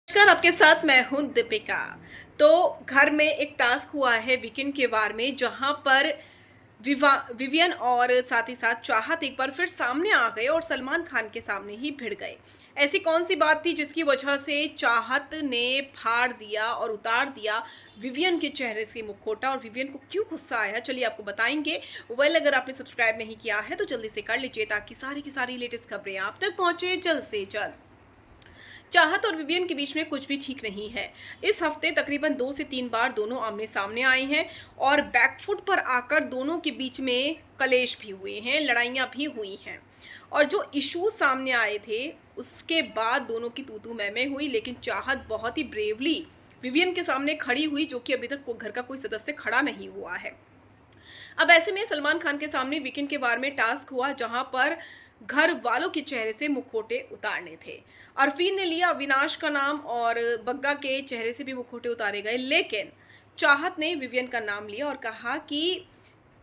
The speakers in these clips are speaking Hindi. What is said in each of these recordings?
नमस्कार, आपके साथ मैं हूं दीपिका। तो घर में एक टास्क हुआ है वीकेंड के वार में, जहां पर विवियन और साथ ही साथ चाहत एक बार फिर सामने आ गए और सलमान खान के सामने ही भिड़ गए। ऐसी कौन सी बात थी जिसकी वजह से चाहत ने फाड़ दिया और उतार दिया विवियन के चेहरे से मुखौटा, और विवियन को क्यों गुस्सा आया, चलिए आपको बताएंगे। अगर आपने सब्सक्राइब नहीं किया है तो जल्दी से कर लीजिए, ताकि सारी की सारी लेटेस्ट खबरें आप तक पहुंचे जल्द से जल्द। चाहत और विवियन के बीच में कुछ भी ठीक नहीं है। इस हफ्ते तकरीबन 2 से 3 बार दोनों आमने सामने आए हैं, और बैकफुट पर आकर दोनों के बीच में कलेश भी हुए हैं, लड़ाइयाँ भी हुई हैं। और जो इश्यू सामने आए थे, उसके बाद दोनों की तू-तू मैं-मैं हुई, लेकिन चाहत बहुत ही ब्रेवली विवियन के सामने खड़ी हुई, जो कि अभी तक घर का कोई सदस्य खड़ा नहीं हुआ है। अब ऐसे में सलमान खान के सामने वीकेंड के वार में टास्क हुआ, जहां पर घर वालों के चेहरे से मुखौटे उतारने थे। अरफीन ने लिया अविनाश का नाम और बग्गा के चेहरे से भी मुखौटे उतारे गए, लेकिन चाहत ने विवियन का नाम लिया और कहा कि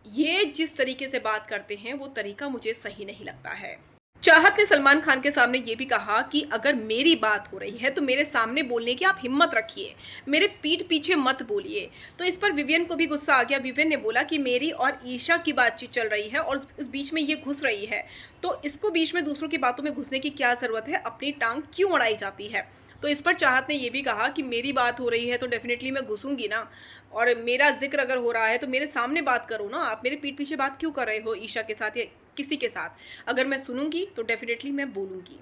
ये जिस तरीके से बात करते हैं वो तरीका मुझे सही नहीं लगता है। चाहत ने सलमान खान के सामने ये भी कहा कि अगर मेरी बात हो रही है तो मेरे सामने बोलने की आप हिम्मत रखिए, मेरे पीठ पीछे मत बोलिए। तो इस पर विवियन को भी गुस्सा आ गया। विवियन ने बोला कि मेरी और ईशा की बातचीत चल रही है और इस बीच में ये घुस रही है, तो इसको बीच में दूसरों की बातों में घुसने की क्या ज़रूरत है, अपनी टांग क्यों अड़ाई जाती है। तो इस पर चाहत ने यह भी कहा कि मेरी बात हो रही है तो डेफिनेटली मैं घुसूंगी ना, और मेरा जिक्र अगर हो रहा है तो मेरे सामने बात करो ना, आप मेरे पीठ पीछे बात क्यों कर रहे हो ईशा के साथ या किसी के साथ। अगर मैं सुनूंगी तो डेफिनेटली मैं बोलूंगी।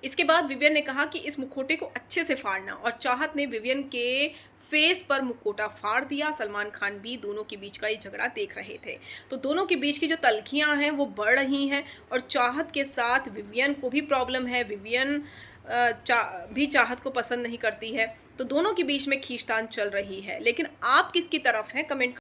इसके बाद विवियन ने कहा कि इस मुखौटे को अच्छे से फाड़ना, और चाहत ने विवियन के फेस पर मुखौटा फाड़ दिया। सलमान खान भी दोनों के बीच का ये झगड़ा देख रहे थे। तो दोनों के बीच की जो तल्खियां हैं वो बढ़ रही हैं, और चाहत के साथ विवियन को भी प्रॉब्लम है। विवियन भी चाहत को पसंद नहीं करती है। तो दोनों के बीच में खींचतान चल रही है, लेकिन आप किसकी तरफ हैं, कमेंट